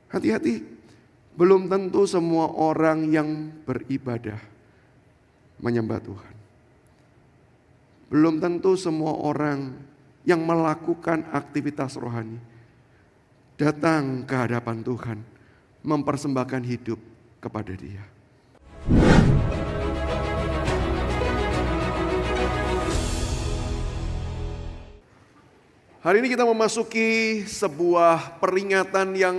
Hati-hati, belum tentu semua orang yang beribadah menyembah Tuhan. Belum tentu semua orang yang melakukan aktivitas rohani datang ke hadapan Tuhan, mempersembahkan hidup kepada Dia. Hari ini kita memasuki sebuah peringatan yang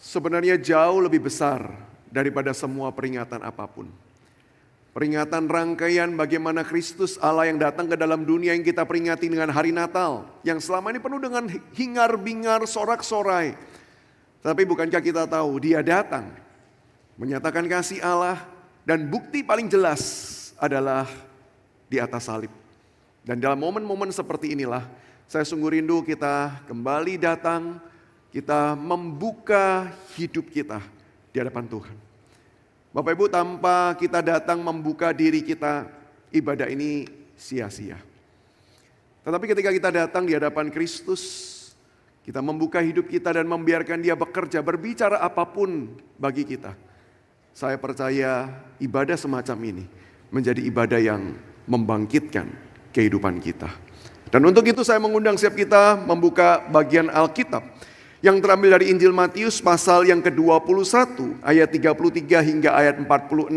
sebenarnya jauh lebih besar daripada semua peringatan apapun. Peringatan rangkaian bagaimana Kristus Allah yang datang ke dalam dunia yang kita peringati dengan hari Natal. Yang selama ini penuh dengan hingar-bingar, sorak-sorai. Tapi bukankah kita tahu Dia datang menyatakan kasih Allah, dan bukti paling jelas adalah di atas salib. Dan dalam momen-momen seperti inilah saya sungguh rindu kita kembali datang, kita membuka hidup kita di hadapan Tuhan. Bapak Ibu, tanpa kita datang membuka diri kita, ibadah ini sia-sia. Tetapi ketika kita datang di hadapan Kristus, kita membuka hidup kita dan membiarkan Dia bekerja, berbicara apapun bagi kita. Saya percaya ibadah semacam ini menjadi ibadah yang membangkitkan kehidupan kita. Dan untuk itu saya mengundang setiap kita membuka bagian Alkitab yang terambil dari Injil Matius pasal yang ke-21 ayat 33 hingga ayat 46.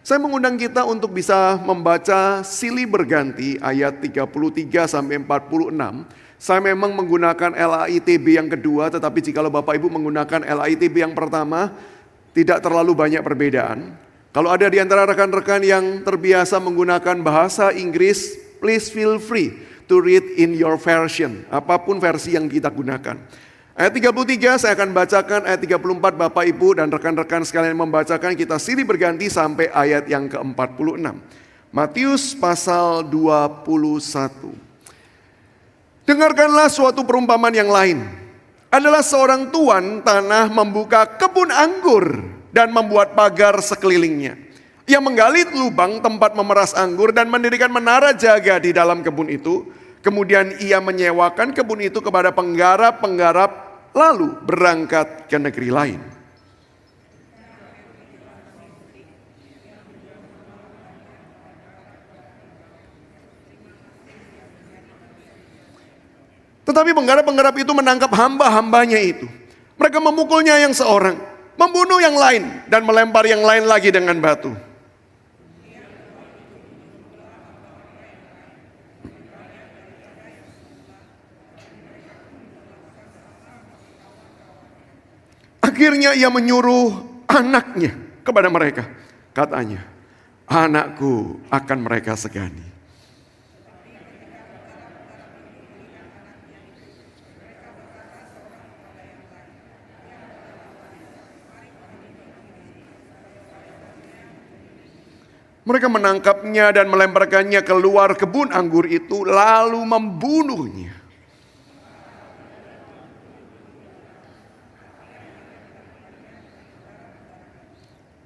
Saya mengundang kita untuk bisa membaca silih berganti ayat 33 sampai 46. Saya memang menggunakan LAITB yang kedua, tetapi jikalau Bapak Ibu menggunakan LAITB yang pertama, tidak terlalu banyak perbedaan. Kalau ada di antara rekan-rekan yang terbiasa menggunakan bahasa Inggris, please feel free to read in your version, apapun versi yang kita gunakan. Ayat 33 saya akan bacakan, ayat 34 Bapak Ibu dan rekan-rekan sekalian membacakan, kita silih berganti sampai ayat yang ke-46. Matius pasal 21. Dengarkanlah suatu perumpamaan yang lain. Adalah seorang tuan tanah membuka kebun anggur dan membuat pagar sekelilingnya. Ia menggali lubang tempat memeras anggur dan mendirikan menara jaga di dalam kebun itu. Kemudian ia menyewakan kebun itu kepada penggarap-penggarap, lalu berangkat ke negeri lain. Tetapi penggarap-penggarap itu menangkap hamba-hambanya itu. Mereka memukulnya yang seorang, membunuh yang lain, dan melempar yang lain lagi dengan batu. Akhirnya ia menyuruh anaknya kepada mereka. Katanya, anakku akan mereka segani. Mereka menangkapnya dan melemparkannya keluar kebun anggur itu, lalu membunuhnya.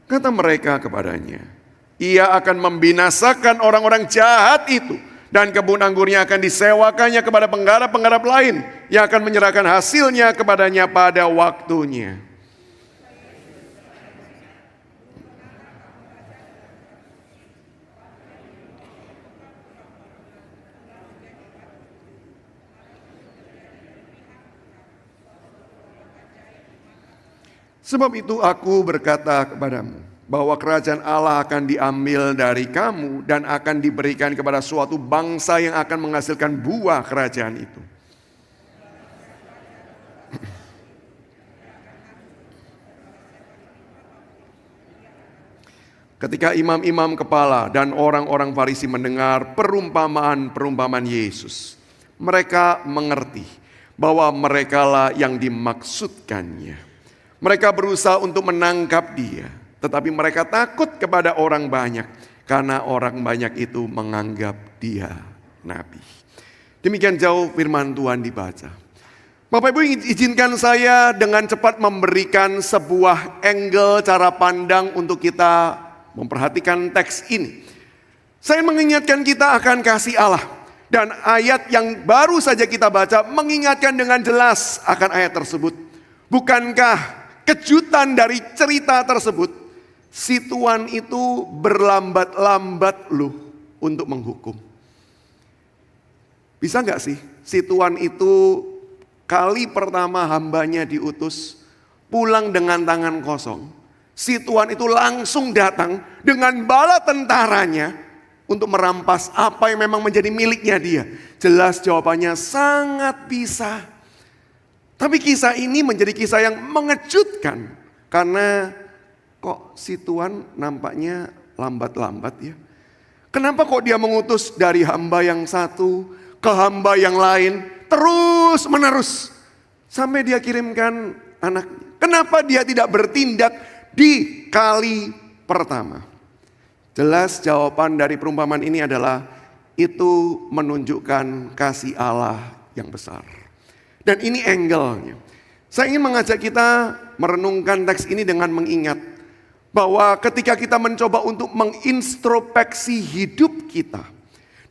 Kata mereka kepadanya, ia akan membinasakan orang-orang jahat itu, dan kebun anggurnya akan disewakannya kepada penggarap-penggarap lain yang akan menyerahkan hasilnya kepadanya pada waktunya. Sebab itu aku berkata kepadamu, bahwa kerajaan Allah akan diambil dari kamu dan akan diberikan kepada suatu bangsa yang akan menghasilkan buah kerajaan itu. Ketika imam-imam kepala dan orang-orang Farisi mendengar perumpamaan Yesus, mereka mengerti bahwa merekalah yang dimaksudkannya. Mereka berusaha untuk menangkap Dia, tetapi mereka takut kepada orang banyak, karena orang banyak itu menganggap Dia nabi. Demikian jauh firman Tuhan dibaca. Bapak Ibu, izinkan saya dengan cepat memberikan sebuah angle cara pandang untuk kita memperhatikan teks ini. Saya mengingatkan kita akan kasih Allah, dan ayat yang baru saja kita baca mengingatkan dengan jelas akan ayat tersebut. Bukankah kejutan dari cerita tersebut, si Tuan itu berlambat-lambat loh untuk menghukum. Bisa nggak sih si Tuan itu kali pertama hambanya diutus pulang dengan tangan kosong. Si Tuan itu langsung datang dengan bala tentaranya untuk merampas apa yang memang menjadi miliknya dia. Jelas jawabannya sangat bisa. Tapi kisah ini menjadi kisah yang mengejutkan. Karena kok si Tuan nampaknya lambat-lambat ya. Kenapa kok dia mengutus dari hamba yang satu ke hamba yang lain terus menerus. Sampai dia kirimkan anaknya. Kenapa dia tidak bertindak di kali pertama? Jelas jawaban dari perumpamaan ini adalah itu menunjukkan kasih Allah yang besar. Dan ini angle-nya. Saya ingin mengajak kita merenungkan teks ini dengan mengingat bahwa ketika kita mencoba untuk mengintrospeksi hidup kita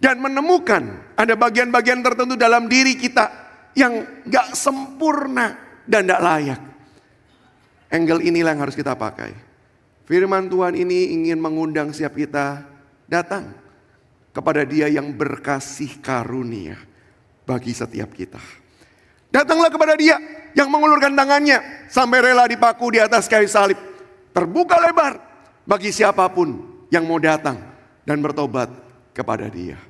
dan menemukan ada bagian-bagian tertentu dalam diri kita yang gak sempurna dan gak layak. Angle inilah yang harus kita pakai. Firman Tuhan ini ingin mengundang setiap kita datang kepada Dia yang berkasih karunia bagi setiap kita. Datanglah kepada Dia yang mengulurkan tangannya sampai rela dipaku di atas kayu salib. Terbuka lebar bagi siapapun yang mau datang dan bertobat kepada Dia.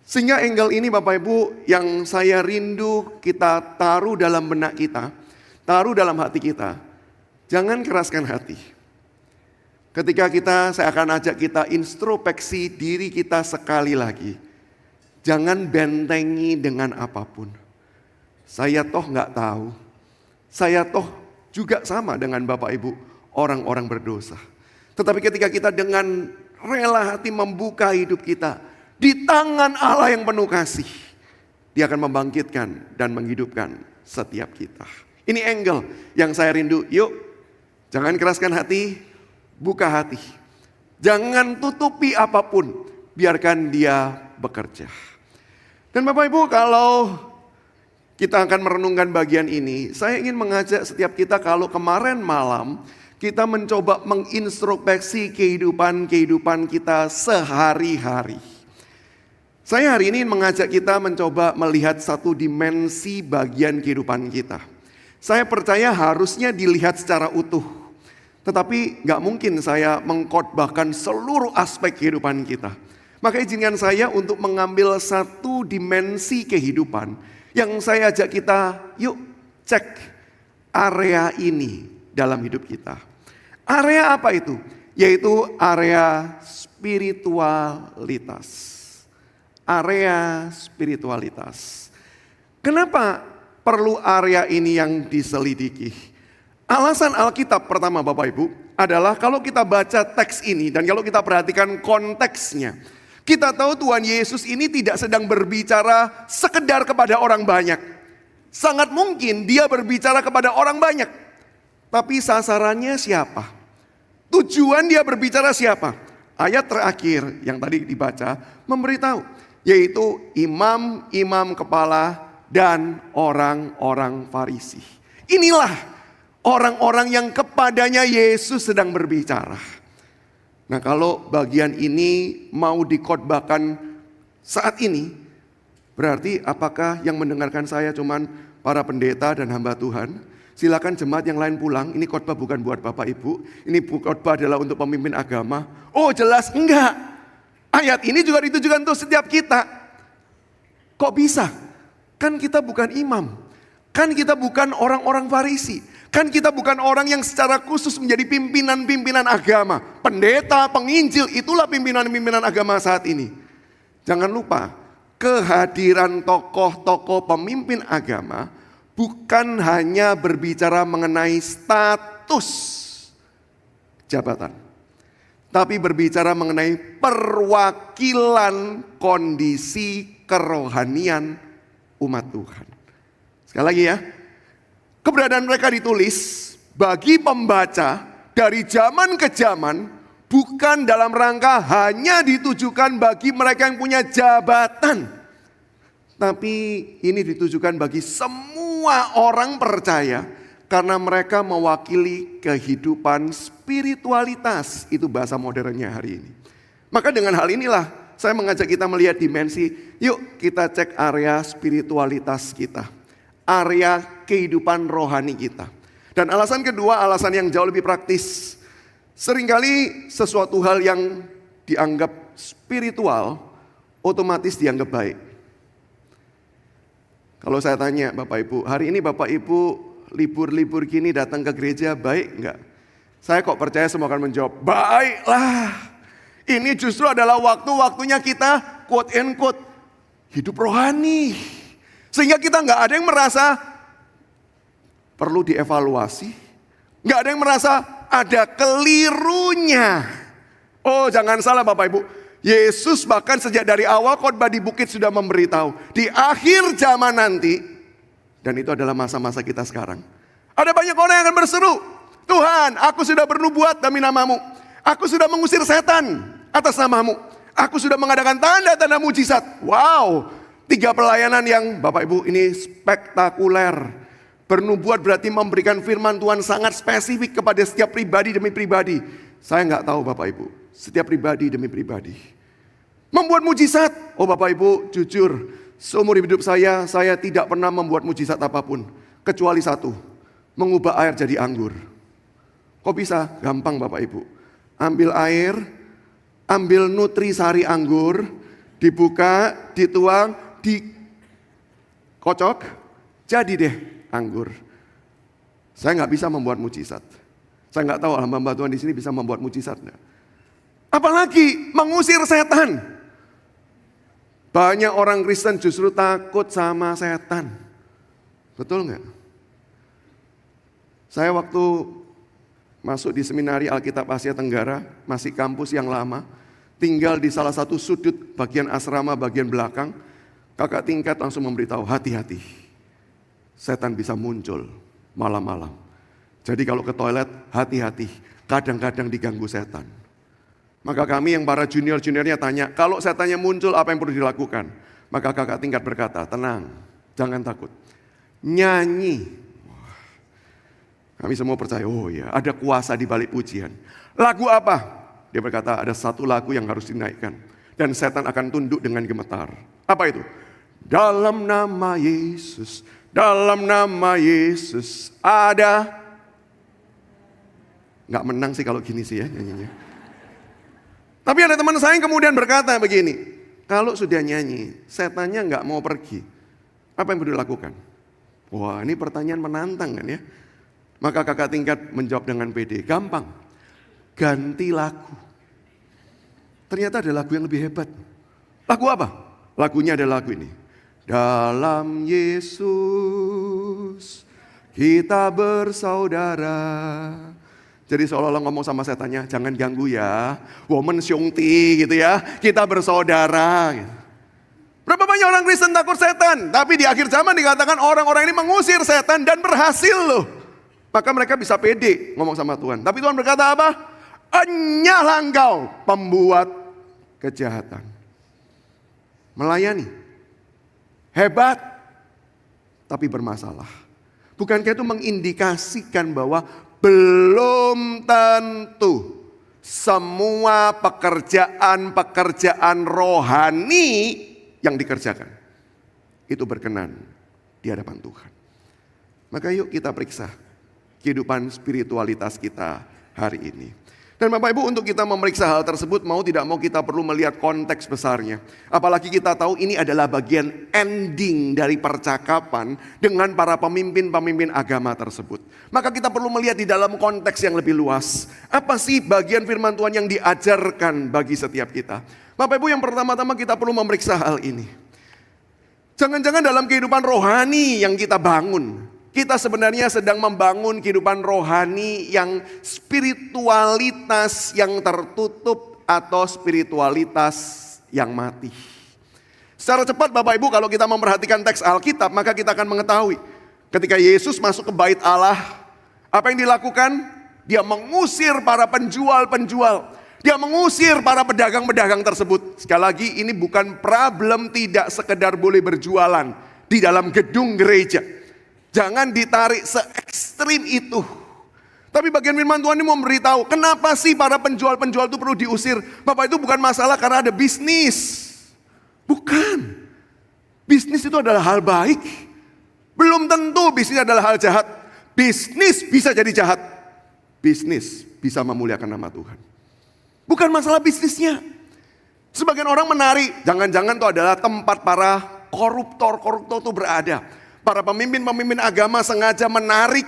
Sehingga angle ini Bapak Ibu yang saya rindu kita taruh dalam benak kita, taruh dalam hati kita. Jangan keraskan hati. Ketika saya akan ajak kita introspeksi diri kita sekali lagi. Jangan bentengi dengan apapun. Saya toh nggak tahu. Saya toh juga sama dengan Bapak Ibu, orang-orang berdosa. Tetapi ketika kita dengan rela hati membuka hidup kita di tangan Allah yang penuh kasih, Dia akan membangkitkan dan menghidupkan setiap kita. Ini angle yang saya rindu. Yuk, jangan keraskan hati, buka hati. Jangan tutupi apapun, biarkan Dia bekerja. Dan Bapak Ibu, kalau kita akan merenungkan bagian ini, saya ingin mengajak setiap kita kalau kemarin malam kita mencoba mengintrospeksi kehidupan kita sehari-hari. Saya hari ini mengajak kita mencoba melihat satu dimensi bagian kehidupan kita. Saya percaya harusnya dilihat secara utuh. Tetapi gak mungkin saya mengkhotbahkan seluruh aspek kehidupan kita. Maka izinkan saya untuk mengambil satu dimensi kehidupan yang saya ajak kita, yuk cek area ini dalam hidup kita. Area apa itu? Yaitu area spiritualitas. Area spiritualitas. Kenapa perlu area ini yang diselidiki? Alasan Alkitab pertama Bapak Ibu adalah kalau kita baca teks ini dan kalau kita perhatikan konteksnya, kita tahu Tuhan Yesus ini tidak sedang berbicara sekedar kepada orang banyak. Sangat mungkin Dia berbicara kepada orang banyak. Tapi sasarannya siapa? Tujuan Dia berbicara siapa? Ayat terakhir yang tadi dibaca memberitahu, yaitu imam-imam kepala dan orang-orang Farisi. Inilah orang-orang yang kepadanya Yesus sedang berbicara. Nah, kalau bagian ini mau dikhotbahkan saat ini, berarti apakah yang mendengarkan saya cuman para pendeta dan hamba Tuhan? Silakan jemaat yang lain pulang, ini khotbah bukan buat Bapak Ibu, ini khotbah adalah untuk pemimpin agama. Oh jelas enggak, ayat ini juga ditujukan untuk setiap kita. Kok bisa? Kan kita bukan imam, kan kita bukan orang-orang Farisi. Kan kita bukan orang yang secara khusus menjadi pimpinan-pimpinan agama. Pendeta, penginjil, itulah pimpinan-pimpinan agama saat ini. Jangan lupa, kehadiran tokoh-tokoh pemimpin agama bukan hanya berbicara mengenai status jabatan. Tapi berbicara mengenai perwakilan kondisi kerohanian umat Tuhan. Sekali lagi ya. Keberadaan mereka ditulis bagi pembaca dari zaman ke zaman, bukan dalam rangka hanya ditujukan bagi mereka yang punya jabatan. Tapi ini ditujukan bagi semua orang percaya Karena mereka mewakili kehidupan spiritualitas. Itu bahasa modernnya hari ini. Maka dengan hal inilah saya mengajak kita melihat dimensi. Yuk kita cek area spiritualitas kita. Area kehidupan rohani kita. Dan alasan kedua, alasan yang jauh lebih praktis. Seringkali sesuatu hal yang dianggap spiritual otomatis dianggap baik. Kalau saya tanya Bapak Ibu, hari ini Bapak Ibu libur-libur gini datang ke gereja baik enggak? Saya kok percaya semua akan menjawab, baiklah. Ini justru adalah waktu-waktunya kita quote and quote hidup rohani. Sehingga kita enggak ada yang merasa perlu dievaluasi. Enggak ada yang merasa ada kelirunya. Oh jangan salah Bapak Ibu. Yesus bahkan sejak dari awal khotbah di bukit sudah memberitahu. Di akhir zaman nanti, dan itu adalah masa-masa kita sekarang. Ada banyak orang yang akan berseru, Tuhan aku sudah bernubuat demi namamu. Aku sudah mengusir setan atas namamu. Aku sudah mengadakan tanda-tanda mujizat. Wow, 3 pelayanan yang Bapak Ibu ini spektakuler. Bernubuat berarti memberikan firman Tuhan sangat spesifik kepada setiap pribadi demi pribadi. Saya nggak tahu Bapak Ibu, setiap pribadi demi pribadi. Membuat mujizat, oh Bapak Ibu jujur, seumur hidup saya tidak pernah membuat mujizat apapun. Kecuali satu, mengubah air jadi anggur. Kok bisa? Gampang Bapak Ibu. Ambil air, ambil nutrisari anggur, dibuka, dituang, dikocok, jadi deh anggur. Saya nggak bisa membuat mujizat. Saya nggak tahu hamba Tuhan di sini bisa membuat mujizat enggak. Apalagi mengusir setan. Banyak orang Kristen justru takut sama setan. Betul nggak? Saya waktu masuk di seminari Alkitab Asia Tenggara, masih kampus yang lama, tinggal di salah satu sudut bagian asrama bagian belakang, kakak tingkat langsung memberitahu, hati-hati. Setan bisa muncul malam-malam. Jadi kalau ke toilet, hati-hati. Kadang-kadang diganggu setan. Maka kami yang para junior-juniornya tanya, kalau setannya muncul apa yang perlu dilakukan? Maka kakak tingkat berkata, tenang, jangan takut. Nyanyi. Kami semua percaya, oh ya ada kuasa di balik pujian. Lagu apa? Dia berkata, ada satu lagu yang harus dinaikkan. Dan setan akan tunduk dengan gemetar. Apa itu? Dalam nama Yesus, dalam nama Yesus ada. Nggak menang sih kalau gini sih ya nyanyinya. Tapi ada teman saya yang kemudian berkata begini, kalau sudah nyanyi, setannya nggak mau pergi, apa yang perlu dilakukan? Wah ini pertanyaan menantang kan ya. Maka kakak tingkat menjawab dengan pede, gampang, ganti lagu. Ternyata ada lagu yang lebih hebat. Lagu apa? Lagunya ada lagu ini. Dalam Yesus kita bersaudara. Jadi seolah-olah ngomong sama setannya, jangan ganggu ya, woman syungti gitu ya, kita bersaudara. Gitu. Berapa banyak orang Kristen takut setan, tapi di akhir zaman dikatakan orang-orang ini mengusir setan dan berhasil loh. Maka mereka bisa pede ngomong sama Tuhan. Tapi Tuhan berkata apa? Enyahlah engkau pembuat kejahatan. Melayani, hebat, tapi bermasalah. Bukankah itu mengindikasikan bahwa belum tentu semua pekerjaan-pekerjaan rohani yang dikerjakan itu berkenan di hadapan Tuhan. Maka yuk kita periksa kehidupan spiritualitas kita hari ini. Dan Bapak Ibu, untuk kita memeriksa hal tersebut, mau tidak mau kita perlu melihat konteks besarnya. Apalagi kita tahu ini adalah bagian ending dari percakapan dengan para pemimpin-pemimpin agama tersebut. Maka kita perlu melihat di dalam konteks yang lebih luas. Apa sih bagian firman Tuhan yang diajarkan bagi setiap kita? Bapak Ibu, yang pertama-tama kita perlu memeriksa hal ini. Jangan-jangan dalam kehidupan rohani yang kita bangun, kita sebenarnya sedang membangun kehidupan rohani yang spiritualitas yang tertutup atau spiritualitas yang mati. Secara cepat Bapak Ibu, kalau kita memperhatikan teks Alkitab, maka kita akan mengetahui ketika Yesus masuk ke bait Allah, apa yang dilakukan? Dia mengusir para penjual-penjual. Dia mengusir para pedagang-pedagang tersebut. Sekali lagi, ini bukan problem tidak sekedar boleh berjualan di dalam gedung gereja. Jangan ditarik se-ekstrim itu. Tapi bagian firman Tuhan ini mau memberitahu, kenapa sih para penjual-penjual itu perlu diusir? Bapak, itu bukan masalah karena ada bisnis. Bukan. Bisnis itu adalah hal baik. Belum tentu bisnis adalah hal jahat. Bisnis bisa jadi jahat. Bisnis bisa memuliakan nama Tuhan. Bukan masalah bisnisnya. Sebagian orang menarik, jangan-jangan itu adalah tempat para koruptor itu berada. Para pemimpin-pemimpin agama sengaja menarik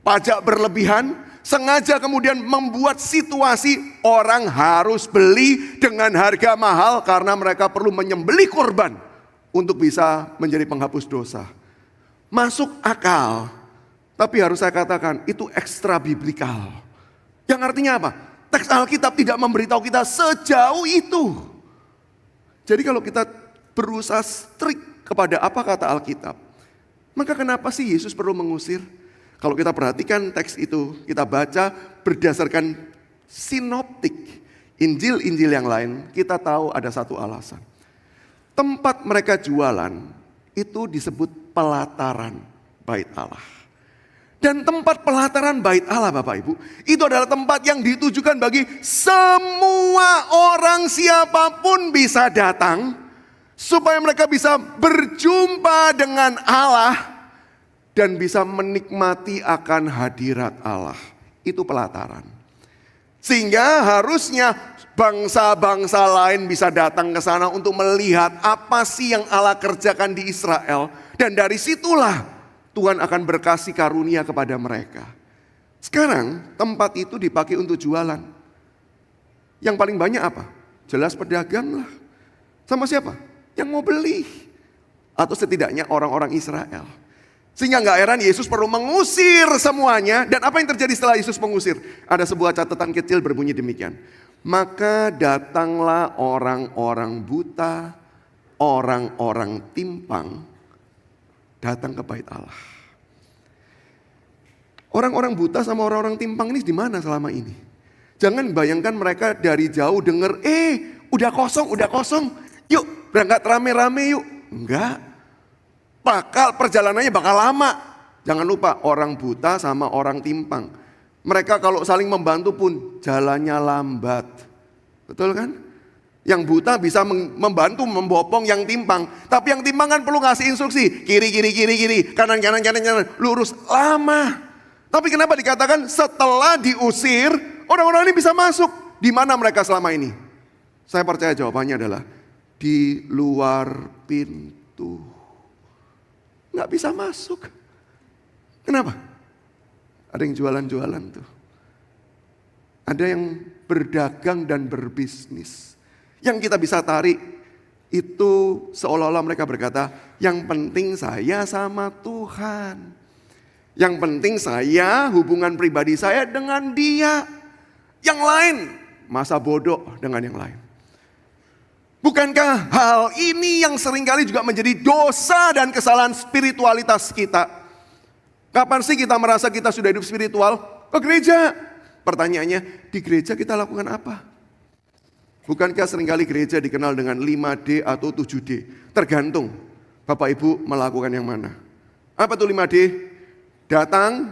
pajak berlebihan, sengaja kemudian membuat situasi orang harus beli dengan harga mahal karena mereka perlu menyembelih korban untuk bisa menjadi penghapus dosa. Masuk akal, tapi harus saya katakan itu ekstra biblikal. Yang artinya apa? Teks Alkitab tidak memberitahu kita sejauh itu. Jadi kalau kita berusaha strict kepada apa kata Alkitab, maka kenapa sih Yesus perlu mengusir? Kalau kita perhatikan teks itu, kita baca berdasarkan sinoptik, Injil-Injil yang lain, kita tahu ada satu alasan. Tempat mereka jualan itu disebut pelataran bait Allah. Dan tempat pelataran bait Allah, Bapak Ibu, itu adalah tempat yang ditujukan bagi semua orang, siapapun bisa datang, supaya mereka bisa berjumpa dengan Allah dan bisa menikmati akan hadirat Allah. Itu pelataran. Sehingga harusnya bangsa-bangsa lain bisa datang ke sana untuk melihat apa sih yang Allah kerjakan di Israel. Dan dari situlah Tuhan akan berkasih karunia kepada mereka. Sekarang tempat itu dipakai untuk jualan. Yang paling banyak apa? Jelas pedagang lah. Sama siapa? Yang mau beli. Atau setidaknya orang-orang Israel. Sehingga gak heran Yesus perlu mengusir semuanya. Dan apa yang terjadi setelah Yesus mengusir? Ada sebuah catatan kecil berbunyi demikian. Maka datanglah orang-orang buta, orang-orang timpang, datang ke bait Allah. Orang-orang buta sama orang-orang timpang ini di mana selama ini? Jangan bayangkan mereka dari jauh dengar, udah kosong. Yuk berangkat rame-rame yuk. Enggak. Perjalanannya bakal lama. Jangan lupa orang buta sama orang timpang. Mereka kalau saling membantu pun jalannya lambat. Betul kan? Yang buta bisa membantu membopong yang timpang. Tapi yang timpang kan perlu ngasih instruksi. Kiri, kanan, lurus. Lama. Tapi kenapa dikatakan setelah diusir, orang-orang ini bisa masuk? Di mana mereka selama ini? Saya percaya jawabannya adalah di luar pintu. Nggak bisa masuk. Kenapa? Ada yang jualan-jualan tuh. Ada yang berdagang dan berbisnis. Yang kita bisa tarik itu seolah-olah mereka berkata, yang penting saya sama Tuhan. Yang penting saya hubungan pribadi saya dengan Dia. Yang lain masa bodoh dengan yang lain. Bukankah hal ini yang seringkali juga menjadi dosa dan kesalahan spiritualitas kita? Kapan sih kita merasa kita sudah hidup spiritual? Ke gereja. Pertanyaannya, di gereja kita lakukan apa? Bukankah seringkali gereja dikenal dengan 5D atau 7D? Tergantung Bapak Ibu melakukan yang mana. Apa tuh 5D? Datang,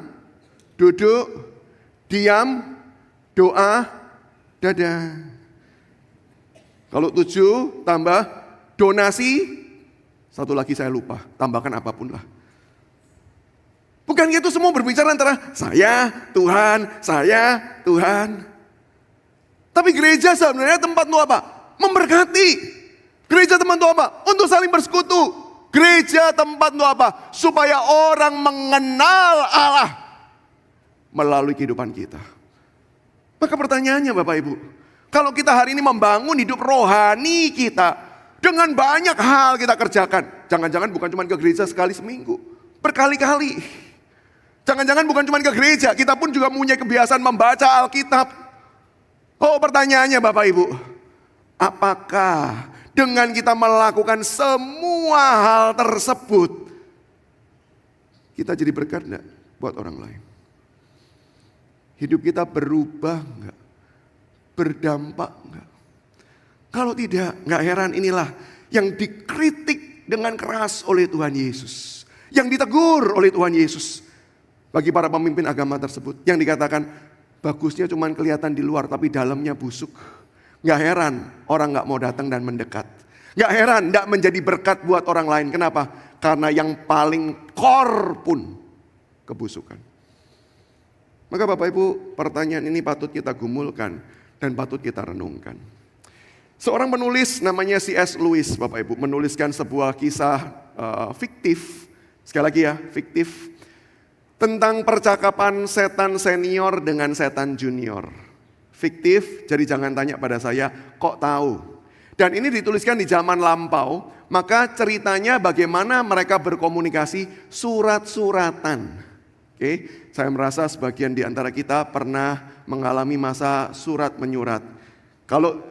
duduk, diam, doa, dadah. Kalau 7 tambah donasi, satu lagi saya lupa, tambahkan apapun lah. Bukan itu semua berbicara antara saya, Tuhan. Tapi gereja sebenarnya tempat untuk apa? Memberkati. Gereja tempat untuk apa? Untuk saling bersekutu. Gereja tempat untuk apa? Supaya orang mengenal Allah melalui kehidupan kita. Maka pertanyaannya Bapak Ibu, kalau kita hari ini membangun hidup rohani kita, dengan banyak hal kita kerjakan. Jangan-jangan bukan cuma ke gereja sekali seminggu, berkali-kali. Jangan-jangan bukan cuma ke gereja, kita pun juga punya kebiasaan membaca Alkitab. Oh, pertanyaannya Bapak Ibu, apakah dengan kita melakukan semua hal tersebut, kita jadi berkat enggak buat orang lain? Hidup kita berubah enggak? Berdampak enggak? Kalau tidak, enggak heran inilah yang dikritik dengan keras oleh Tuhan Yesus. Yang ditegur oleh Tuhan Yesus bagi para pemimpin agama tersebut. Yang dikatakan bagusnya cuma kelihatan di luar tapi dalamnya busuk. Gak heran orang gak mau datang dan mendekat. Gak heran gak menjadi berkat buat orang lain. Kenapa? Karena yang paling core pun kebusukan. Maka Bapak Ibu, pertanyaan ini patut kita gumulkan dan patut kita renungkan. Seorang penulis namanya C.S. Lewis, Bapak Ibu, menuliskan sebuah kisah fiktif. Sekali lagi ya, fiktif. Tentang percakapan setan senior dengan setan junior. Fiktif, jadi jangan tanya pada saya, kok tahu? Dan ini dituliskan di zaman lampau, maka ceritanya bagaimana mereka berkomunikasi surat-suratan. Oke, saya merasa sebagian di antara kita pernah mengalami masa surat menyurat. Kalau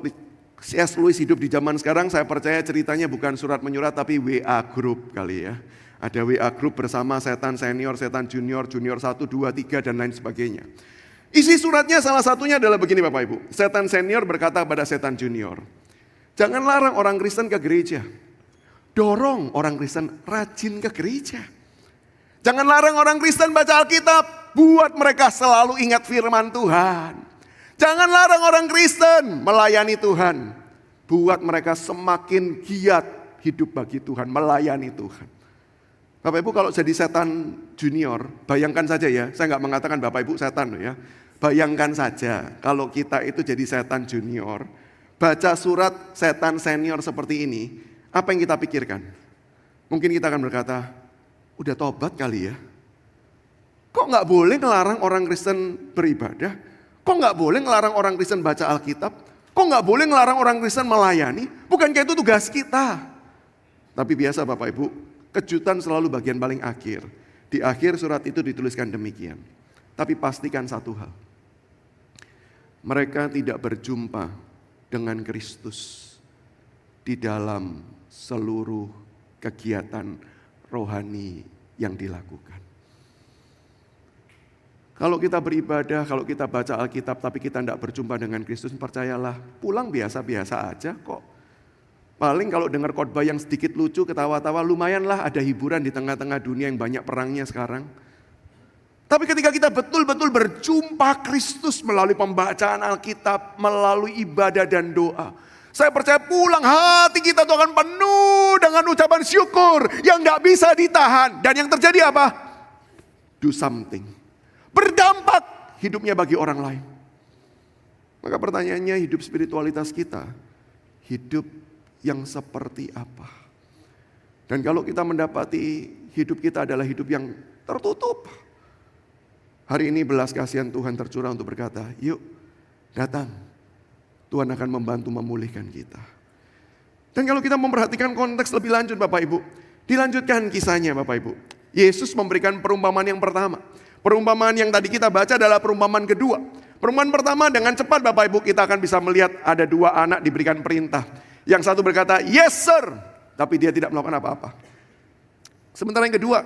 C.S. Lewis hidup di zaman sekarang, saya percaya ceritanya bukan surat menyurat tapi WA group kali ya. Ada WA group bersama setan senior, setan junior, junior 1, 2, 3 dan lain sebagainya. Isi suratnya salah satunya adalah begini Bapak Ibu. Setan senior berkata pada setan junior, jangan larang orang Kristen ke gereja. Dorong orang Kristen rajin ke gereja. Jangan larang orang Kristen baca Alkitab. Buat mereka selalu ingat firman Tuhan. Jangan larang orang Kristen melayani Tuhan. Buat mereka semakin giat hidup bagi Tuhan, melayani Tuhan. Bapak Ibu kalau jadi setan junior, bayangkan saja ya, saya nggak mengatakan Bapak Ibu setan ya. Bayangkan saja kalau kita itu jadi setan junior, baca surat setan senior seperti ini, apa yang kita pikirkan? Mungkin kita akan berkata, udah tobat kali ya. Kok nggak boleh ngelarang orang Kristen beribadah? Kok nggak boleh ngelarang orang Kristen baca Alkitab? Kok nggak boleh ngelarang orang Kristen melayani? Bukankah itu tugas kita? Tapi biasa Bapak Ibu, kejutan selalu bagian paling akhir. Di akhir surat itu dituliskan demikian. Tapi pastikan satu hal. Mereka tidak berjumpa dengan Kristus di dalam seluruh kegiatan rohani yang dilakukan. Kalau kita beribadah, kalau kita baca Alkitab tapi kita tidak berjumpa dengan Kristus, percayalah pulang biasa-biasa aja kok. Paling kalau dengar khotbah yang sedikit lucu, ketawa-tawa, lumayanlah ada hiburan di tengah-tengah dunia yang banyak perangnya sekarang. Tapi ketika kita betul-betul berjumpa Kristus melalui pembacaan Alkitab, melalui ibadah dan doa, saya percaya pulang hati kita itu akan penuh dengan ucapan syukur yang gak bisa ditahan. Dan yang terjadi apa? Do something. Berdampak hidupnya bagi orang lain. Maka pertanyaannya, hidup spiritualitas kita, hidup yang seperti apa? Dan kalau kita mendapati hidup kita adalah hidup yang tertutup, hari ini belas kasihan Tuhan tercurah untuk berkata, yuk datang. Tuhan akan membantu memulihkan kita. Dan kalau kita memperhatikan konteks lebih lanjut Bapak Ibu, dilanjutkan kisahnya Bapak Ibu. Yesus memberikan perumpamaan yang pertama. Perumpamaan yang tadi kita baca adalah perumpamaan kedua. Perumpamaan pertama dengan cepat Bapak Ibu kita akan bisa melihat ada dua anak diberikan perintah. Yang satu berkata, yes sir, tapi dia tidak melakukan apa-apa. Sementara yang kedua,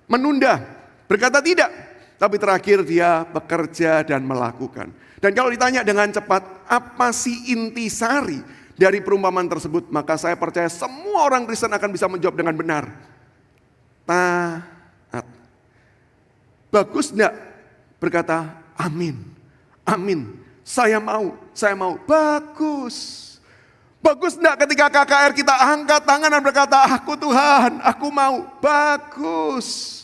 menunda, berkata tidak, tapi terakhir dia bekerja dan melakukan. Dan kalau ditanya dengan cepat, apa sih intisari dari perumpamaan tersebut? Maka saya percaya semua orang Kristen akan bisa menjawab dengan benar. Taat. Bagus enggak? Berkata, amin, amin, saya mau. Bagus. Bagus enggak ketika KKR kita angkat tangan dan berkata, aku Tuhan, aku mau. Bagus.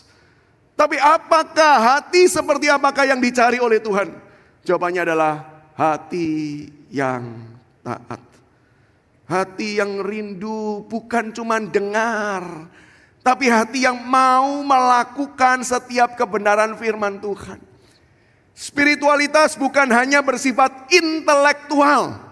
Tapi apakah hati seperti apakah yang dicari oleh Tuhan? Jawabannya adalah hati yang taat. Hati yang rindu bukan cuma dengar, tapi hati yang mau melakukan setiap kebenaran firman Tuhan. Spiritualitas bukan hanya bersifat intelektual.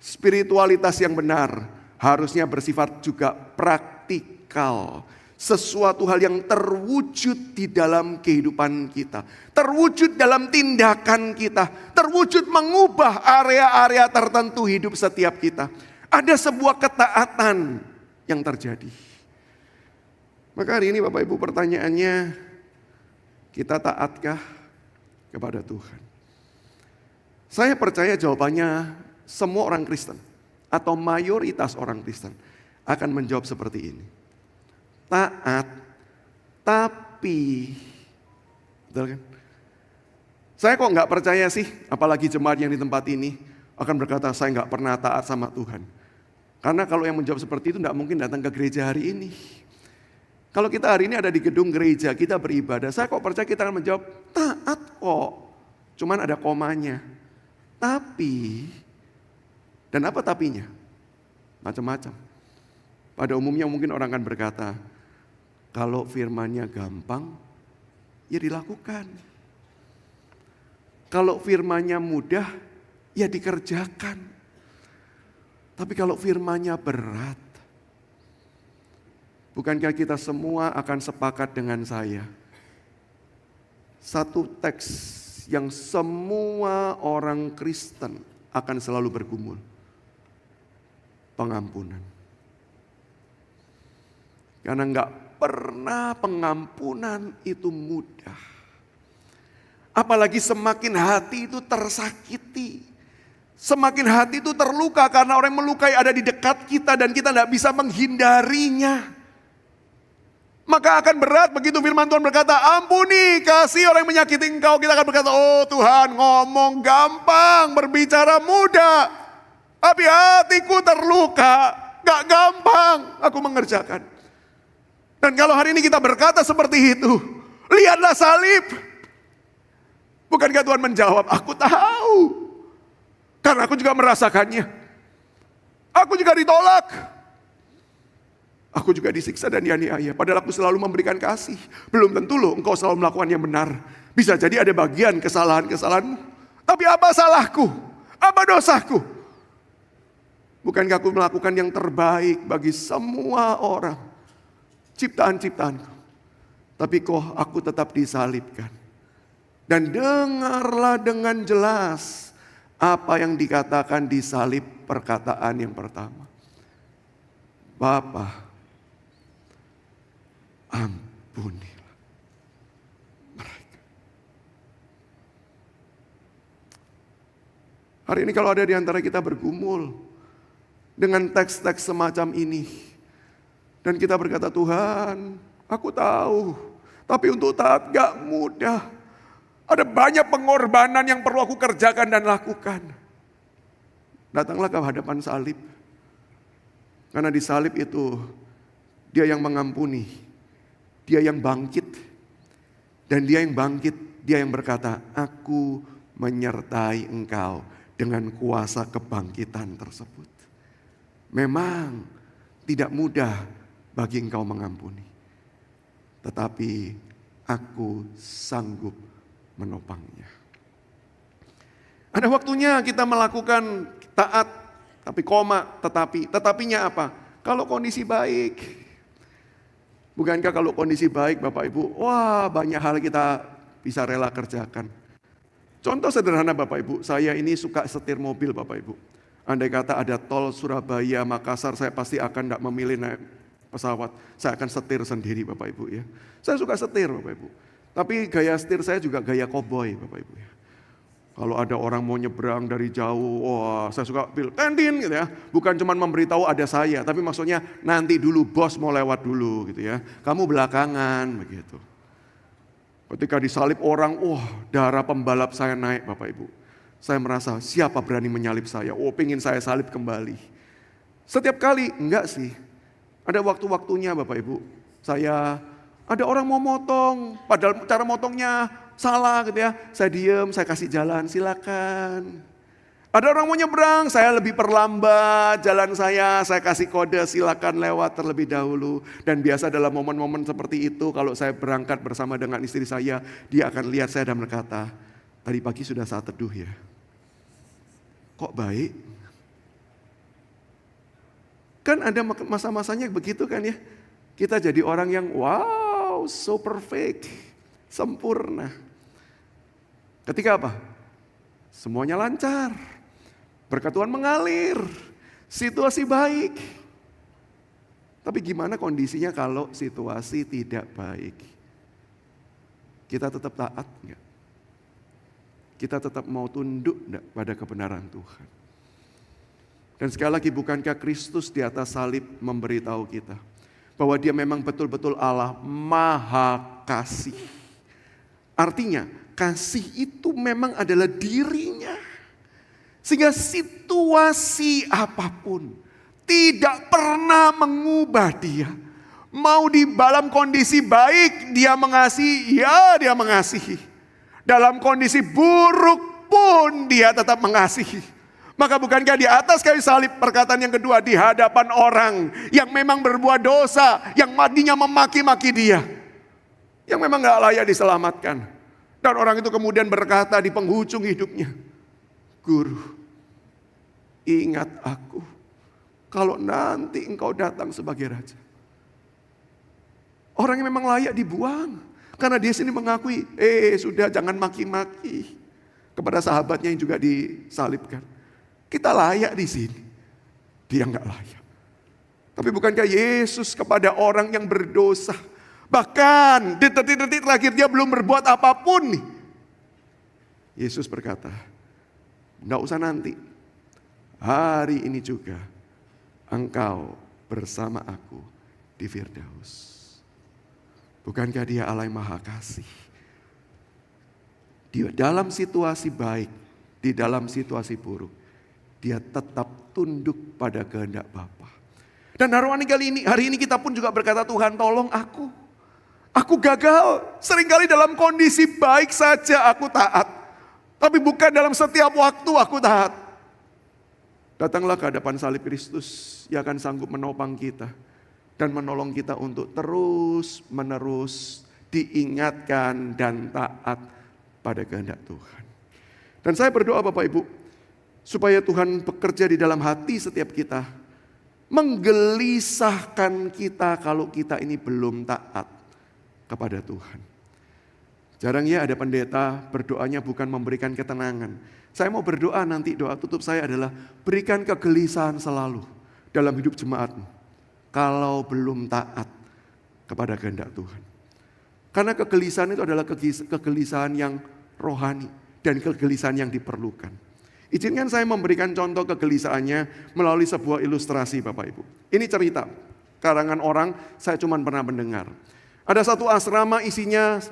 Spiritualitas yang benar harusnya bersifat juga praktikal. Sesuatu hal yang terwujud di dalam kehidupan kita. Terwujud dalam tindakan kita. Terwujud mengubah area-area tertentu hidup setiap kita. Ada sebuah ketaatan yang terjadi. Maka hari ini Bapak Ibu pertanyaannya, kita taatkah kepada Tuhan? Saya percaya jawabannya semua orang Kristen atau mayoritas orang Kristen akan menjawab seperti ini. Taat Tapi, betul kan? Saya kok nggak percaya sih, apalagi jemaat yang di tempat ini akan berkata saya nggak pernah taat sama Tuhan. Karena kalau yang menjawab seperti itu nggak mungkin datang ke gereja hari ini. Kalau kita hari ini ada di gedung gereja, kita beribadah, saya kok percaya kita akan menjawab taat kok. Cuman ada komanya. Tapi, dan apa tapinya? Macam-macam. Pada umumnya mungkin orang akan berkata, kalau firman-Nya gampang, ya dilakukan. Kalau firman-Nya mudah, ya dikerjakan. Tapi kalau firman-Nya berat, bukankah kita semua akan sepakat dengan saya? Satu teks yang semua orang Kristen akan selalu bergumul. Pengampunan. Karena enggak pernah pengampunan itu mudah. Apalagi semakin hati itu tersakiti. Semakin hati itu terluka karena orang yang melukai ada di dekat kita dan kita tidak bisa menghindarinya. Maka akan berat begitu firman Tuhan berkata, ampuni, kasih orang yang menyakiti engkau. Kita akan berkata, oh Tuhan ngomong gampang, berbicara mudah. Tapi hatiku terluka, gak gampang aku mengerjakan. Dan kalau hari ini kita berkata seperti itu, lihatlah salib. Bukankah Tuhan menjawab, aku tahu. Karena aku juga merasakannya. Aku juga ditolak. Aku juga disiksa dan dianiaya. Padahal aku selalu memberikan kasih. Belum tentu loh engkau selalu melakukan yang benar. Bisa jadi ada bagian kesalahan-kesalahanmu. Tapi apa salahku? Apa dosaku? Bukankah aku melakukan yang terbaik bagi semua orang? Ciptaan-ciptaanku. Tapi kok aku tetap disalibkan. Dan dengarlah dengan jelas apa yang dikatakan di salib perkataan yang pertama. Bapa, ampunilah mereka. Hari ini kalau ada di antara kita bergumul dengan teks-teks semacam ini. Dan kita berkata, Tuhan, aku tahu. Tapi untuk taat gak mudah. Ada banyak pengorbanan yang perlu aku kerjakan dan lakukan. Datanglah ke hadapan salib. Karena di salib itu dia yang mengampuni. Dia yang bangkit. Dan dia yang bangkit, dia yang berkata, aku menyertai engkau dengan kuasa kebangkitan tersebut. Memang tidak mudah bagi engkau mengampuni. Tetapi aku sanggup menopangnya. Ada waktunya kita melakukan taat, tapi tetapinya apa? Kalau kondisi baik. Bukankah kalau kondisi baik Bapak Ibu, wah banyak hal kita bisa rela kerjakan. Contoh sederhana Bapak Ibu, saya ini suka setir mobil Bapak Ibu. Andai kata ada tol Surabaya, Makassar, saya pasti akan tidak memilih naik pesawat. Saya akan setir sendiri Bapak Ibu ya. Saya suka setir Bapak Ibu. Tapi gaya setir saya juga gaya koboi Bapak Ibu ya. Kalau ada orang mau nyebrang dari jauh, wah saya suka bil tendin gitu ya. Bukan cuma memberitahu ada saya, tapi maksudnya nanti dulu bos mau lewat dulu gitu ya. Kamu belakangan begitu. Ketika disalib orang, wah darah pembalap saya naik Bapak Ibu. Saya merasa siapa berani menyalip saya, oh pengen saya salib kembali. Setiap kali, enggak sih. Ada waktu-waktunya Bapak Ibu. Ada orang mau motong, padahal cara motongnya salah gitu ya. Saya diem, saya kasih jalan, silakan. Ada orang mau nyebrang, saya lebih perlambat jalan saya kasih kode silakan lewat terlebih dahulu. Dan biasa dalam momen-momen seperti itu, kalau saya berangkat bersama dengan istri saya, dia akan lihat saya dan berkata, tadi pagi sudah saat teduh ya. Kok baik? Kan ada masa-masanya begitu kan ya. Kita jadi orang yang wow, so perfect, sempurna. Ketika apa? Semuanya lancar, berkat Tuhan mengalir, situasi baik. Tapi gimana kondisinya kalau situasi tidak baik? Kita tetap taat enggak? Kita tetap mau tunduk enggak pada kebenaran Tuhan? Dan sekali lagi bukankah Kristus di atas salib memberitahu kita Bahwa dia memang betul-betul Allah Maha Kasih. Artinya kasih itu memang adalah dirinya. Sehingga situasi apapun tidak pernah mengubah dia. Mau di dalam kondisi baik dia mengasihi, ya dia mengasihi. Dalam kondisi buruk pun dia tetap mengasihi. Maka bukankah di atas kayu salib, perkataan yang kedua, di hadapan orang yang memang berbuat dosa, yang matinya memaki-maki dia, yang memang gak layak diselamatkan. Dan orang itu kemudian berkata di penghujung hidupnya, Guru, ingat aku kalau nanti engkau datang sebagai raja. Orang yang memang layak dibuang. Karena dia sini mengakui, sudah jangan maki-maki. Kepada sahabatnya yang juga disalibkan. Kita layak di sini. Dia enggak layak. Tapi bukankah Yesus kepada orang yang berdosa. Bahkan di detik-detik terakhir dia belum berbuat apapun nih. Yesus berkata, enggak usah nanti. Hari ini juga engkau bersama aku di Firdaus. Bukankah dia Allah yang Maha Kasih? Dia dalam situasi baik, di dalam situasi buruk, dia tetap tunduk pada kehendak Bapa. Dan hari ini kita pun juga berkata, Tuhan tolong aku. Aku gagal, seringkali dalam kondisi baik saja aku taat. Tapi bukan dalam setiap waktu aku taat. Datanglah ke hadapan salib Kristus, Ia akan sanggup menopang kita. Dan menolong kita untuk terus-menerus diingatkan dan taat pada kehendak Tuhan. Dan saya berdoa Bapak Ibu, supaya Tuhan bekerja di dalam hati setiap kita. Menggelisahkan kita kalau kita ini belum taat kepada Tuhan. Jarang ya ada pendeta berdoanya bukan memberikan ketenangan. Saya mau berdoa nanti, doa tutup saya adalah berikan kegelisahan selalu dalam hidup jemaatmu. Kalau belum taat kepada kehendak Tuhan. Karena kegelisahan itu adalah kegelisahan yang rohani dan kegelisahan yang diperlukan. Izinkan saya memberikan contoh kegelisahannya melalui sebuah ilustrasi Bapak Ibu. Ini cerita karangan orang, saya cuma pernah mendengar. Ada satu asrama isinya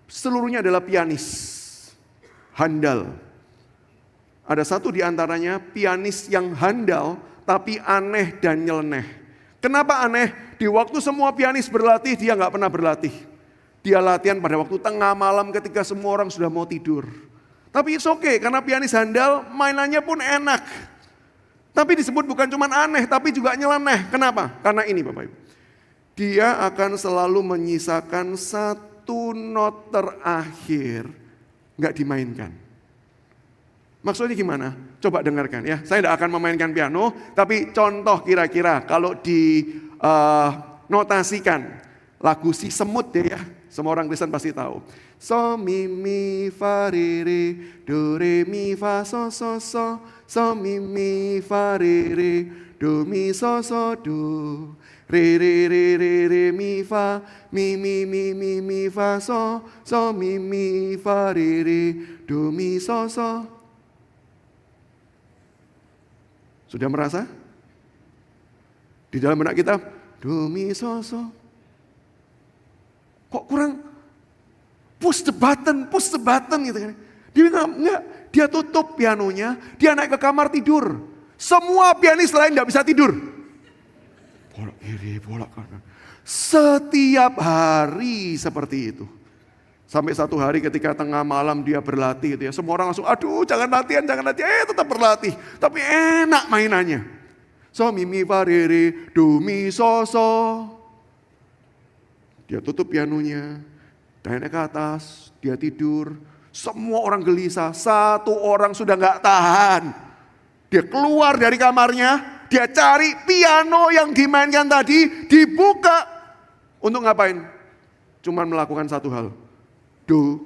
seluruhnya adalah pianis, handal. Ada satu di antaranya pianis yang handal tapi aneh dan nyeleneh. Kenapa aneh? Di waktu semua pianis berlatih, dia gak pernah berlatih. Dia latihan pada waktu tengah malam ketika semua orang sudah mau tidur. Tapi it's okay, karena pianis handal mainannya pun enak. Tapi disebut bukan cuma aneh, tapi juga nyeleneh. Kenapa? Karena ini Bapak Ibu. Dia akan selalu menyisakan satu not terakhir gak dimainkan. Maksudnya gimana? Coba dengarkan ya. Saya tidak akan memainkan piano, tapi contoh kira-kira kalau notasikan lagu Si Semut deh ya. Semua orang Kristen pasti tahu. So mi mi fa re re do re mi fa so so so so mi fa re re do mi so so do re re re re re mi fa mi fa so so mi fa re re do mi so so. Sudah merasa? Di dalam benak kita, do mi so so. Kok kurang push the button gitu kan. Dia bilang enggak, dia tutup pianonya, dia naik ke kamar tidur. Semua pianis lain enggak bisa tidur. Bolak kiri, bolak kanan. Setiap hari seperti itu. Sampai satu hari ketika tengah malam dia berlatih gitu ya. Semua orang langsung, aduh jangan latihan. Tetap berlatih. Tapi enak mainannya. So mi fa re re do mi so so. Dia tutup pianonya. Dia naik ke atas. Dia tidur. Semua orang gelisah. Satu orang sudah gak tahan. Dia keluar dari kamarnya. Dia cari piano yang dimainkan tadi. Dibuka. Untuk ngapain? Cuman melakukan satu hal. Do.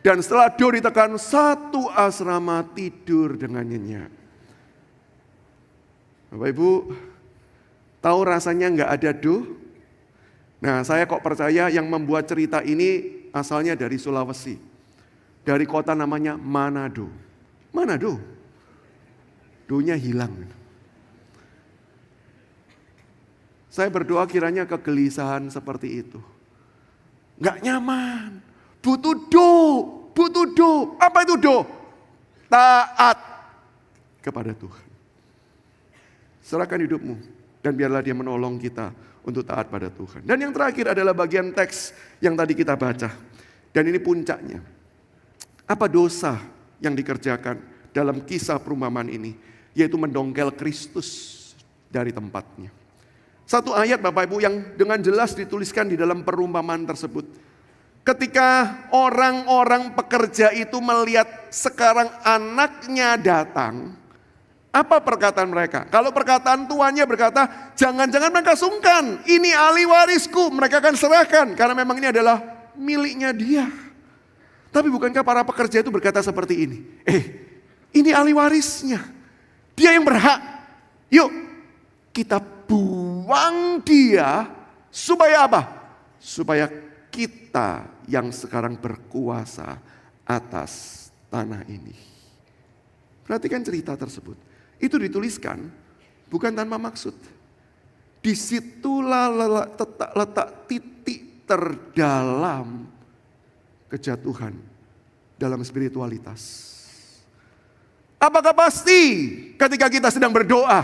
Dan setelah do ditekan, satu asrama tidur dengan nyenyak. Bapak Ibu, tahu rasanya nggak ada do? Nah, saya kok percaya yang membuat cerita ini asalnya dari Sulawesi. Dari kota namanya Manado. Manado. Do-nya hilang. Saya berdoa kiranya kegelisahan seperti itu. Nggak nyaman, butuh do. Apa itu do? Taat kepada Tuhan. Serahkan hidupmu dan biarlah dia menolong kita untuk taat pada Tuhan. Dan yang terakhir adalah bagian teks yang tadi kita baca. Dan ini puncaknya. Apa dosa yang dikerjakan dalam kisah perumpamaan ini? Yaitu mendongkel Kristus dari tempatnya. Satu ayat Bapak Ibu yang dengan jelas dituliskan di dalam perumpamaan tersebut. Ketika orang-orang pekerja itu melihat sekarang anaknya datang, apa perkataan mereka? Kalau perkataan tuannya berkata, jangan-jangan mereka sungkan, ini ahli warisku, mereka akan serahkan karena memang ini adalah miliknya dia. Tapi bukankah para pekerja itu berkata seperti ini? Ini ahli warisnya, dia yang berhak. Yuk, kita buang dia supaya apa? Supaya kita yang sekarang berkuasa atas tanah ini. Perhatikan cerita tersebut. Itu dituliskan bukan tanpa maksud. Disitulah letak titik terdalam kejatuhan dalam spiritualitas. Apakah pasti ketika kita sedang berdoa,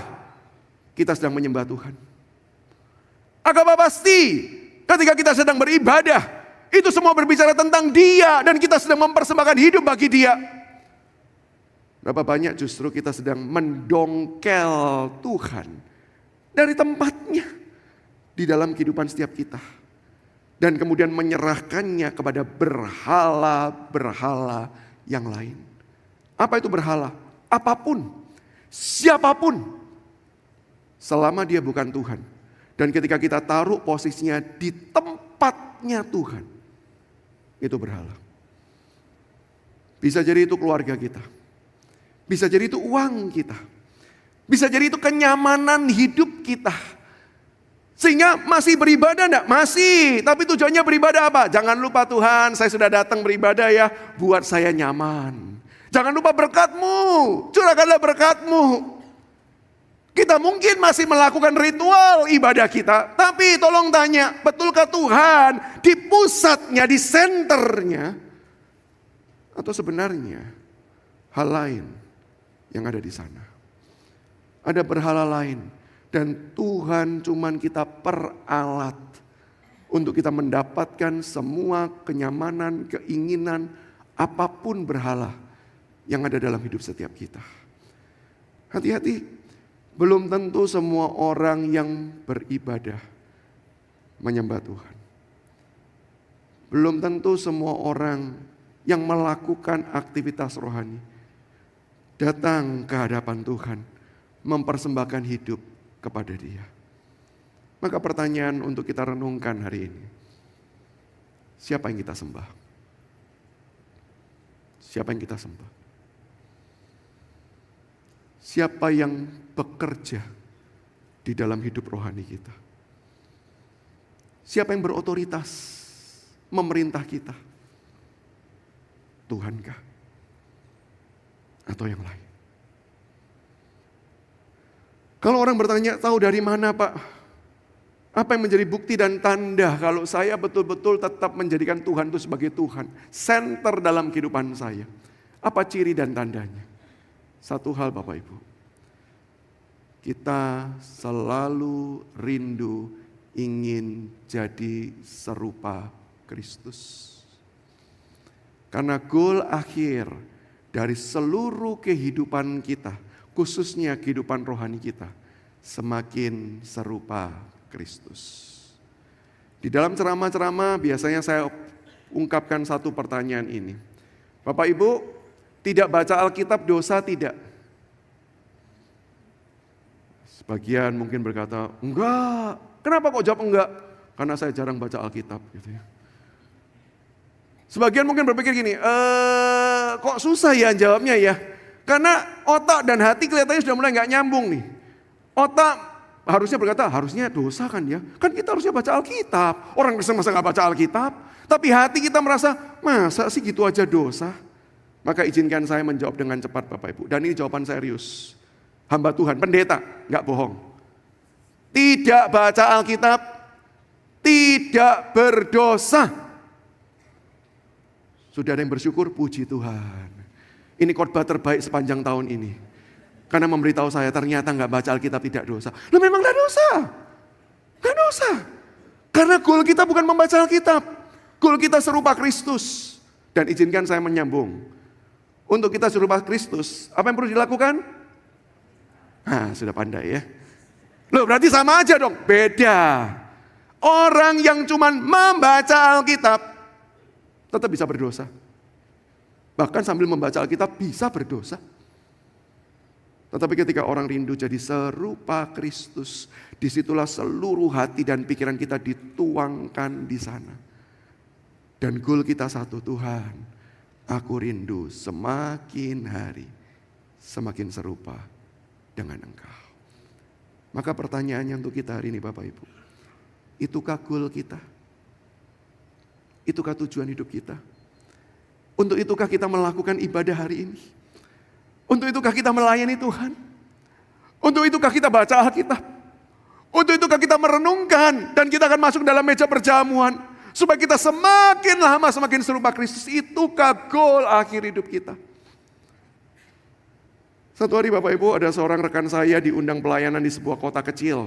kita sedang menyembah Tuhan? Apakah pasti ketika kita sedang beribadah, itu semua berbicara tentang Dia dan kita sedang mempersembahkan hidup bagi Dia? Berapa banyak justru kita sedang mendongkel Tuhan dari tempatnya di dalam kehidupan setiap kita. Dan kemudian menyerahkannya kepada berhala-berhala yang lain. Apa itu berhala? Apapun, siapapun, selama dia bukan Tuhan. Dan ketika kita taruh posisinya di tempatnya Tuhan, itu berhala. Bisa jadi itu keluarga kita. Bisa jadi itu uang kita. Bisa jadi itu kenyamanan hidup kita. Sehingga masih beribadah enggak? Masih. Tapi tujuannya beribadah apa? Jangan lupa Tuhan, saya sudah datang beribadah ya, buat saya nyaman. Jangan lupa berkat-Mu, curahkanlah berkat-Mu. Kita mungkin masih melakukan ritual ibadah kita. Tapi tolong tanya, betulkah Tuhan di pusatnya, di senternya? Atau sebenarnya hal lain yang ada di sana? Ada berhala lain. Dan Tuhan cuman kita peralat untuk kita mendapatkan semua kenyamanan, keinginan, apapun berhala yang ada dalam hidup setiap kita. Hati-hati, belum tentu semua orang yang beribadah menyembah Tuhan. Belum tentu semua orang yang melakukan aktivitas rohani datang ke hadapan Tuhan, mempersembahkan hidup kepada Dia. Maka pertanyaan untuk kita renungkan hari ini, siapa yang kita sembah? Siapa yang kita sembah? Siapa yang bekerja di dalam hidup rohani kita? Siapa yang berotoritas memerintah kita? Tuhankah? Atau yang lain? Kalau orang bertanya, tahu dari mana Pak? Apa yang menjadi bukti dan tanda kalau saya betul-betul tetap menjadikan Tuhan itu sebagai Tuhan, center dalam kehidupan saya? Apa ciri dan tandanya? Satu hal Bapak Ibu, kita selalu rindu ingin jadi serupa Kristus. Karena goal akhir dari seluruh kehidupan kita, khususnya kehidupan rohani kita, semakin serupa Kristus. Di dalam ceramah-ceramah biasanya saya ungkapkan satu pertanyaan ini. Bapak Ibu, tidak baca Alkitab dosa tidak? Sebagian mungkin berkata, enggak. Kenapa kok jawab enggak? Karena saya jarang baca Alkitab. Gitu ya. Sebagian mungkin berpikir gini, kok susah ya jawabnya ya? Karena otak dan hati kelihatannya sudah mulai nggak nyambung nih. Otak harusnya berkata, harusnya dosa kan ya? Kan kita harusnya baca Alkitab. Orang Kristen masa nggak baca Alkitab? Tapi hati kita merasa, masa sih gitu aja dosa? Maka izinkan saya menjawab dengan cepat Bapak Ibu. Dan ini jawaban serius. Hamba Tuhan, pendeta, nggak bohong. tidak baca Alkitab, tidak berdosa. Sudah ada yang bersyukur, puji Tuhan. Ini khotbah terbaik sepanjang tahun ini. Karena memberitahu saya ternyata nggak baca Alkitab tidak dosa. Loh memang nggak dosa. Nggak dosa. Karena goal kita bukan membaca Alkitab. Goal kita serupa Kristus. Dan izinkan saya menyambung. Untuk kita serupa Kristus, apa yang perlu dilakukan? Nah, sudah pandai ya. Loh berarti sama aja dong. Beda. Orang yang cuma membaca Alkitab tetap bisa berdosa. Bahkan sambil membaca Alkitab bisa berdosa. Tetapi ketika orang rindu jadi serupa Kristus, disitulah seluruh hati dan pikiran kita dituangkan di sana. Dan goal kita satu, Tuhan, aku rindu semakin hari, semakin serupa dengan Engkau. Maka pertanyaannya untuk kita hari ini Bapak Ibu, itukah goal kita? Itukah tujuan hidup kita? Untuk itukah kita melakukan ibadah hari ini? Untuk itukah kita melayani Tuhan? Untuk itukah kita baca Alkitab? Untuk itukah kita merenungkan dan kita akan masuk dalam meja perjamuan supaya kita semakin lama semakin serupa Kristus? Itukah goal akhir hidup kita? Satu hari Bapak Ibu, ada seorang rekan saya diundang pelayanan di sebuah kota kecil.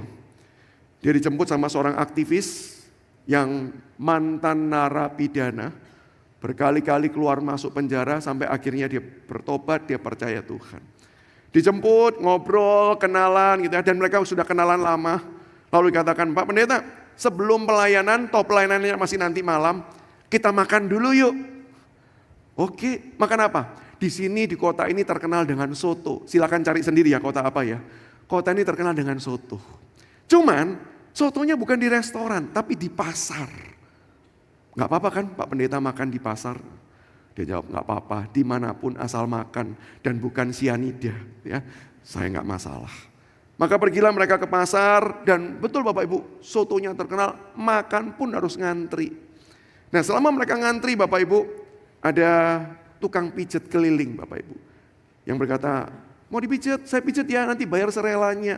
Dia dijemput sama seorang aktivis yang mantan narapidana, berkali-kali keluar masuk penjara sampai akhirnya dia bertobat, dia percaya Tuhan. Dijemput, ngobrol, kenalan gitu ya, dan mereka sudah kenalan lama. Lalu dikatakan, Pak Pendeta, sebelum pelayanan, pelayanannya masih nanti malam, kita makan dulu yuk. Oke, makan apa? Di sini di kota ini terkenal dengan soto. Silakan cari sendiri ya kota apa ya. Kota ini terkenal dengan soto. Cuman sotonya bukan di restoran, tapi di pasar. Gak apa-apa kan Pak Pendeta makan di pasar? Dia jawab gak apa-apa, dimanapun asal makan dan bukan sianida. Ya, saya gak masalah. Maka pergilah mereka ke pasar dan betul Bapak Ibu, sotonya terkenal, makan pun harus ngantri. Nah selama mereka ngantri Bapak Ibu, ada tukang pijet keliling Bapak Ibu. Yang berkata, mau dipijet, saya pijet ya nanti bayar serelanya.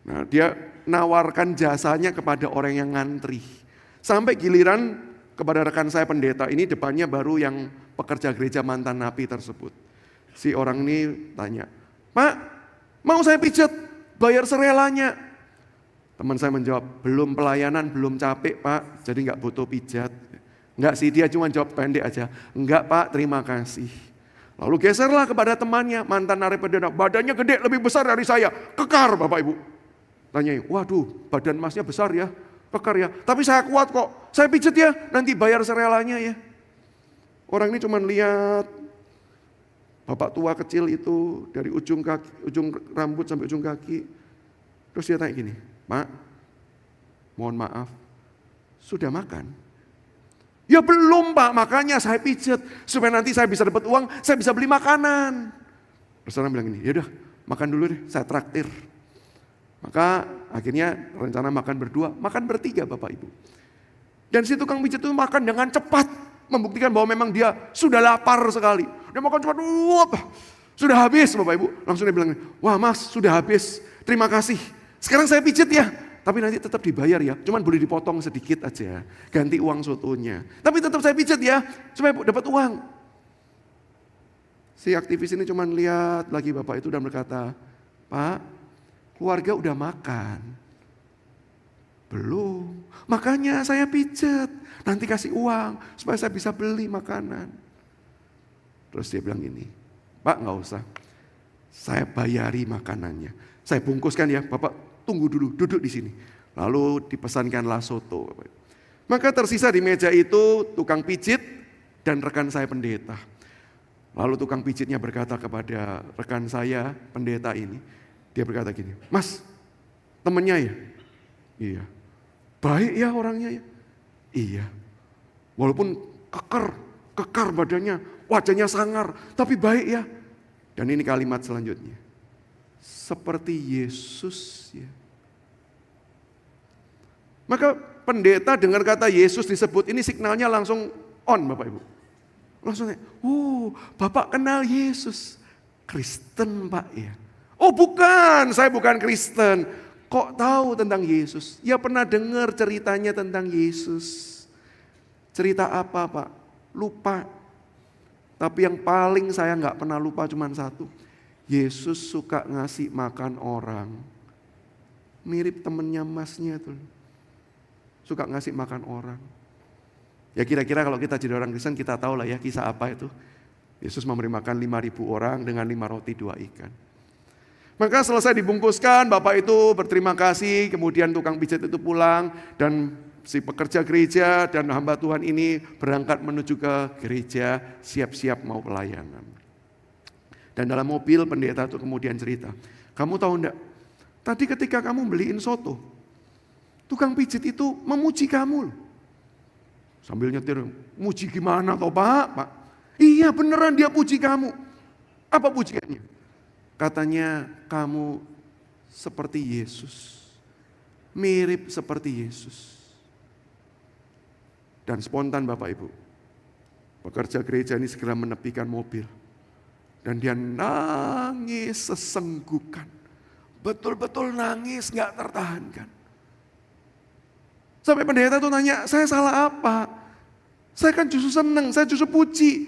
Nah dia nawarkan jasanya kepada orang yang ngantri. Sampai giliran kepada rekan saya pendeta ini depannya baru yang pekerja gereja mantan napi tersebut. Si orang ini tanya, Pak mau saya pijet, bayar serelanya. Teman saya menjawab, belum pelayanan, belum capek Pak, jadi gak butuh pijat. Enggak sih, dia cuma jawab pendek aja, enggak Pak terima kasih. Lalu geserlah kepada temannya, mantan narapidana, badannya gede lebih besar dari saya, kekar Bapak Ibu. Tanya, waduh badan masnya besar ya, kekar ya, tapi saya kuat kok, saya pijet ya, nanti bayar serelanya ya. Orang ini cuma lihat bapak tua kecil itu dari ujung rambut sampai ujung kaki. Terus dia tanya gini, Pak, mohon maaf, sudah makan? Ya belum Pak, makanya saya pijet supaya nanti saya bisa dapat uang, saya bisa beli makanan. Terus orang bilang gini, yaudah makan dulu deh, saya traktir. Maka akhirnya rencana makan berdua, makan bertiga Bapak Ibu. Dan si tukang pijet itu makan dengan cepat, membuktikan bahwa memang dia sudah lapar sekali. Dia makan cepat, sudah habis Bapak Ibu. Langsung dia bilang, wah Mas sudah habis, terima kasih. Sekarang saya pijet ya, tapi nanti tetap dibayar ya, cuman boleh dipotong sedikit aja, ganti uang sotonya. Tapi tetap saya pijet ya, supaya dapat uang. Si aktivis ini cuman lihat lagi Bapak itu dan berkata, Pak, keluarga udah makan. Belum, makanya saya pijet, nanti kasih uang supaya saya bisa beli makanan. Terus dia bilang gini, Pak gak usah, saya bayari makanannya. Saya bungkuskan ya, Bapak tunggu dulu, duduk di sini. Lalu dipesankanlah soto. Maka tersisa di meja itu tukang pijit dan rekan saya pendeta. Lalu tukang pijitnya berkata kepada rekan saya pendeta ini, dia berkata gini, Mas, temennya ya? Iya. Baik ya orangnya ya? Iya. Walaupun kekar badannya, wajahnya sangar, tapi baik ya. Dan ini kalimat selanjutnya. Seperti Yesus ya. Maka pendeta dengar kata Yesus disebut, ini signalnya langsung on Bapak Ibu. Langsung, Bapak kenal Yesus. Kristen Pak ya. Oh bukan, saya bukan Kristen. Kok tahu tentang Yesus? Ya pernah dengar ceritanya tentang Yesus. Cerita apa Pak? Lupa. Tapi yang paling saya nggak pernah lupa cuma satu. Yesus suka ngasih makan orang. Mirip temennya Masnya tuh. Suka ngasih makan orang. Ya kira-kira kalau kita jadi orang Kristen kita tahu lah ya kisah apa itu. Yesus memberi makan 5.000 orang dengan 5 roti 2 ikan. Maka selesai dibungkuskan, Bapak itu berterima kasih, kemudian tukang pijat itu pulang, dan si pekerja gereja dan hamba Tuhan ini berangkat menuju ke gereja, siap-siap mau pelayanan. Dan dalam mobil pendeta itu kemudian cerita, kamu tahu enggak, tadi ketika kamu beliin soto, tukang pijat itu memuji kamu. Sambil nyetir, muji gimana toh Pak? Iya beneran dia puji kamu. Apa pujiannya? Katanya kamu seperti Yesus, mirip seperti Yesus. Dan spontan Bapak Ibu, pekerja gereja ini segera menepikan mobil. Dan dia nangis sesenggukan. Betul-betul nangis gak tertahankan. Sampai pendeta tuh nanya, saya salah apa? Saya kan justru senang, saya justru puji.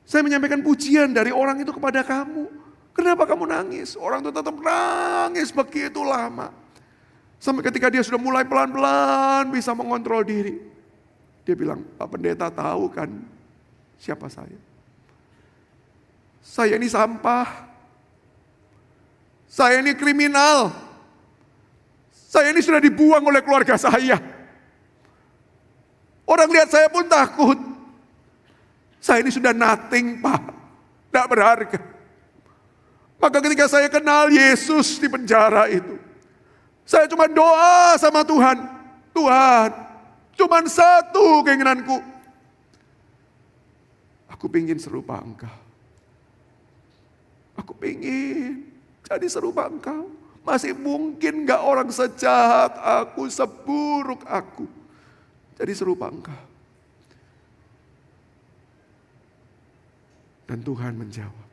Saya menyampaikan pujian dari orang itu kepada kamu. Kenapa kamu nangis? Orang itu tetap nangis begitu lama. Sampai ketika dia sudah mulai pelan-pelan bisa mengontrol diri. Dia bilang, Pak Pendeta tahu kan siapa saya? Saya ini sampah. Saya ini kriminal. Saya ini sudah dibuang oleh keluarga saya. Orang lihat saya pun takut. Saya ini sudah nothing Pak. Tidak berharga. Maka ketika saya kenal Yesus di penjara itu, saya cuma doa sama Tuhan. Tuhan, cuma satu keinginanku. Aku pengen serupa Engkau. Aku pengen jadi serupa Engkau. Masih mungkin gak orang sejahat aku, seburuk aku. Jadi serupa Engkau. Dan Tuhan menjawab.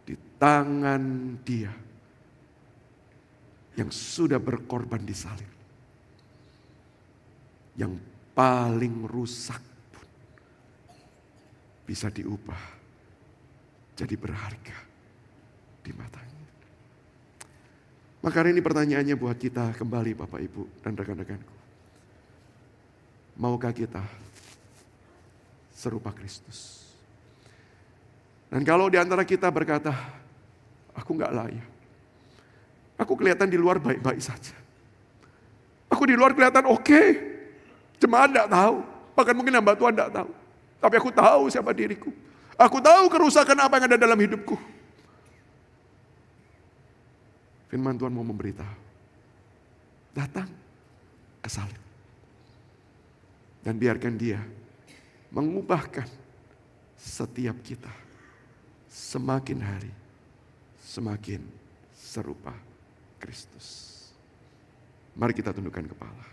Di tangan Dia yang sudah berkorban di salib, yang paling rusak pun bisa diubah jadi berharga di matanya. Maka hari ini pertanyaannya buat kita kembali Bapak Ibu dan rekan-rekanku. Maukah kita serupa Kristus? Dan kalau di antara kita berkata, aku gak layak. Aku kelihatan di luar baik-baik saja. Aku di luar kelihatan oke. Jemaat gak tahu. Bahkan mungkin hamba Tuhan gak tahu. Tapi aku tahu siapa diriku. Aku tahu kerusakan apa yang ada dalam hidupku. Firman Tuhan mau memberitahu. Datang ke salib. Dan biarkan Dia mengubahkan setiap kita. Semakin hari, semakin serupa Kristus. Mari kita tundukkan kepala.